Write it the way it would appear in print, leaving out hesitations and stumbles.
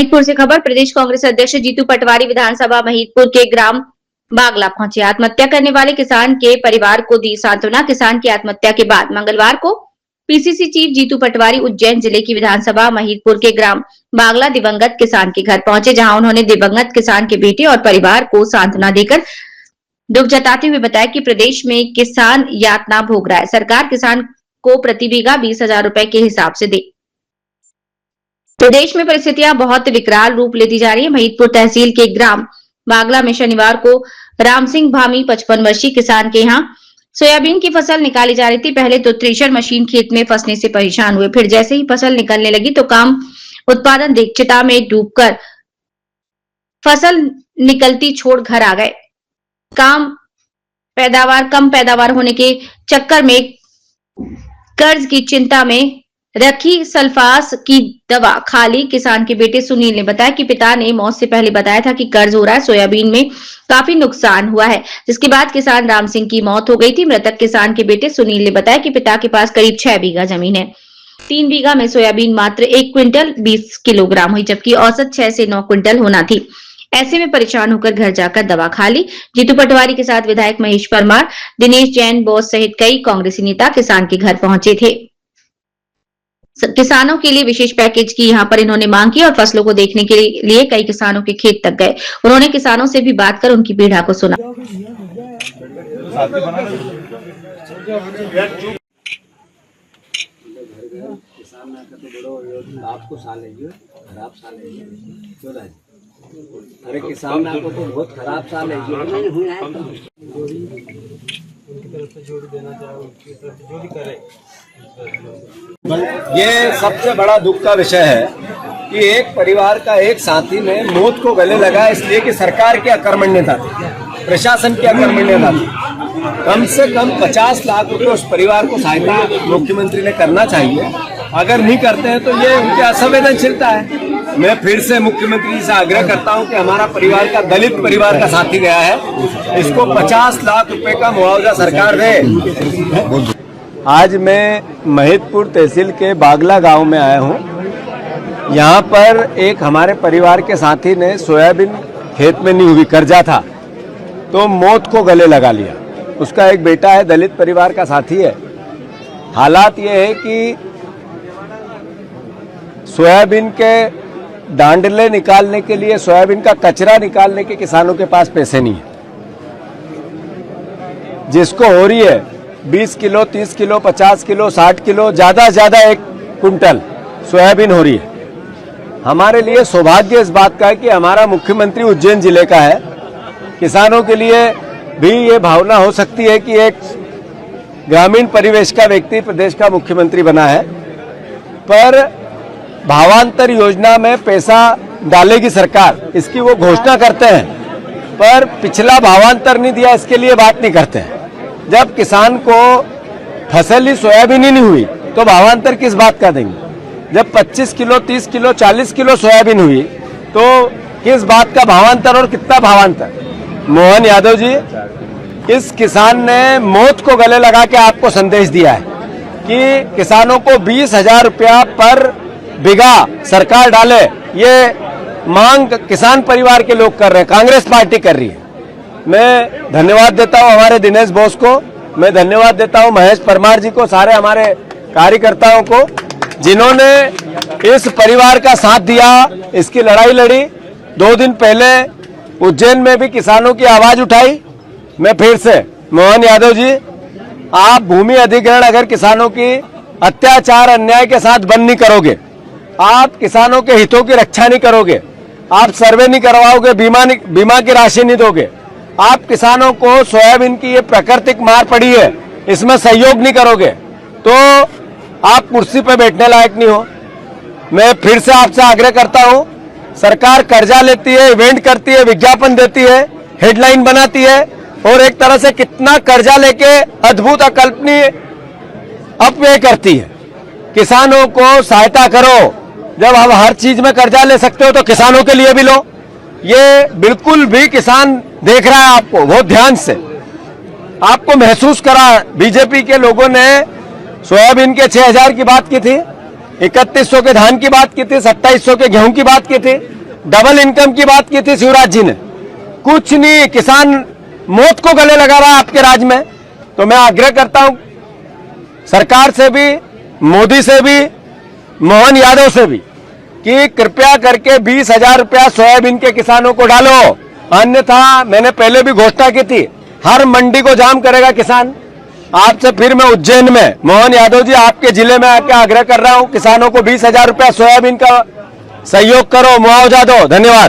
महिदपुर से खबर। प्रदेश कांग्रेस अध्यक्ष जीतू पटवारी विधानसभा महिदपुर के ग्राम बागला पहुंचे। आत्महत्या करने वाले किसान के परिवार को दी सांत्वना। किसान की आत्महत्या के बाद मंगलवार को पीसीसी चीफ जीतू पटवारी उज्जैन जिले की विधानसभा महिदपुर के ग्राम बागला दिवंगत किसान के घर पहुंचे, जहां उन्होंने दिवंगत किसान के बेटे और परिवार को सांत्वना देकर दुख जताते हुए बताया कि प्रदेश में किसान यातना भोग रहा है। सरकार किसान को प्रति बीघा 20,000 रुपए के हिसाब से दे। प्रदेश में परिस्थितियां बहुत विकराल रूप लेती जा रही है। महिदपुर तहसील के ग्राम बागला में शनिवार को राम सिंह भामी 55 वर्षीय किसान के यहाँ सोयाबीन की फसल निकाली जा रही थी। पहले तो थ्रेशर मशीन खेत में फंसने से परेशान हुए, फिर जैसे ही फसल निकलने लगी तो काम उत्पादन देख चिता में डूबकर फसल निकलती छोड़ घर आ गए। कम पैदावार होने के चक्कर में कर्ज की चिंता में रखी सल्फास की दवा खा ली। किसान के बेटे सुनील ने बताया कि पिता ने मौत से पहले बताया था कि कर्ज हो रहा है, सोयाबीन में काफी नुकसान हुआ है, जिसके बाद किसान राम सिंह की मौत हो गई थी। मृतक किसान के बेटे सुनील ने बताया कि पिता के पास करीब 6 बीघा जमीन है। 3 बीघा में सोयाबीन मात्र 1 क्विंटल 20 किलोग्राम हुई, जबकि औसत 6 से 9 क्विंटल होना थी। ऐसे में परेशान होकर घर जाकर दवा खा ली। जीतू पटवारी के साथ विधायक महेश परमार, दिनेश जैन बोस सहित कई कांग्रेसी नेता किसान के घर पहुंचे थे। किसानों के लिए विशेष पैकेज की यहां पर इन्होंने मांग की और फसलों को देखने के लिए कई किसानों के खेत तक गए। उन्होंने किसानों से भी बात कर उनकी पीड़ा को सुना। अरे किसान को तो बहुत खराब साल है। उनकी तरफ से जोड़ी देना चाहे, उनकी तरफ से जोड़ी करे। ये सबसे बड़ा दुख का विषय है कि एक परिवार का एक साथी ने मौत को गले लगा, इसलिए कि सरकार की अकर्मण्यता थी, प्रशासन की अकर्मण्यता थी। कम से कम 50 लाख रुपए उस परिवार को सहायता मुख्यमंत्री ने करना चाहिए। अगर नहीं करते हैं तो ये उनकी असंवेदनशीलता है। मैं फिर से मुख्यमंत्री से आग्रह करता हूं कि हमारा परिवार का दलित परिवार का साथी गया है, इसको 50 लाख रुपए का मुआवजा सरकार दे। आज मैं महिदपुर तहसील के बागला गांव में आया हूं। यहां पर एक हमारे परिवार के साथी ने सोयाबीन खेत में नहीं हुई, कर्जा था, तो मौत को गले लगा लिया। उसका एक बेटा है, दलित परिवार का साथी है। हालात ये है कि सोयाबीन के डांडले निकालने के लिए, सोयाबीन का कचरा निकालने के किसानों के पास पैसे नहीं है। जिसको हो रही है 20 किलो, 30 किलो, 50 किलो, 60 किलो, ज्यादा से ज्यादा 1 कुंटल सोयाबीन हो रही है। हमारे लिए सौभाग्य इस बात का है कि हमारा मुख्यमंत्री उज्जैन जिले का है। किसानों के लिए भी ये भावना हो सकती है कि एक ग्रामीण परिवेश का व्यक्ति प्रदेश का मुख्यमंत्री बना है, पर भावांतर योजना में पैसा डालेगी सरकार, इसकी वो घोषणा करते हैं, पर पिछला भावांतर नहीं दिया, इसके लिए बात नहीं करते हैं। जब किसान को फसल ही सोयाबीन ही नहीं हुई तो भावांतर किस बात का देंगे? जब 25 किलो, 30 किलो, 40 किलो सोयाबीन हुई तो किस बात का भावांतर और कितना भावांतर? मोहन यादव जी, इस किसान ने मौत को गले लगा के आपको संदेश दिया है कि किसानों को 20,000 रुपया पर बीघा सरकार डाले। ये मांग किसान परिवार के लोग कर रहे हैं, कांग्रेस पार्टी कर रही है। मैं धन्यवाद देता हूं हमारे दिनेश बोस को, मैं धन्यवाद देता हूं महेश परमार जी को, सारे हमारे कार्यकर्ताओं को, जिन्होंने इस परिवार का साथ दिया, इसकी लड़ाई लड़ी। 2 दिन पहले उज्जैन में भी किसानों की आवाज उठाई। मैं फिर से, मोहन यादव जी, आप भूमि अधिग्रहण अगर किसानों की अत्याचार अन्याय के साथ बंद नहीं करोगे, आप किसानों के हितों की रक्षा नहीं करोगे, आप सर्वे नहीं करवाओगे, बीमा की राशि नहीं दोगे, आप किसानों को सोयाबीन की ये प्राकृतिक मार पड़ी है, इसमें सहयोग नहीं करोगे, तो आप कुर्सी पर बैठने लायक नहीं हो। मैं फिर से आपसे आग्रह करता हूं, सरकार कर्जा लेती है, इवेंट करती है, विज्ञापन देती है, हेडलाइन बनाती है, और एक तरह से कितना कर्जा लेके अद्भुत अकल्पनीय अपव्यय करती है। किसानों को सहायता करो। जब हम हर चीज में कर्जा ले सकते हो तो किसानों के लिए भी लो। ये बिल्कुल भी किसान देख रहा है आपको बहुत ध्यान से। आपको महसूस करा, बीजेपी के लोगों ने सोयाबीन के 6,000 की बात की थी, 3100 के धान की बात की थी, 2700 के गेहूं की बात की थी, डबल इनकम की बात की थी शिवराज जी ने। कुछ नहीं, किसान मौत को गले लगा रहा है आपके राज में। तो मैं आग्रह करता हूं सरकार से भी, मोदी से भी, मोहन यादव से भी कि कृपया करके 20,000 रुपया सोयाबीन के किसानों को डालो, अन्यथा मैंने पहले भी घोषणा की थी हर मंडी को जाम करेगा किसान। आपसे फिर मैं उज्जैन में मोहन यादव जी आपके जिले में आके आग्रह कर रहा हूं, किसानों को 20,000 रुपया सोयाबीन का सहयोग करो, मुआवजा दो। धन्यवाद।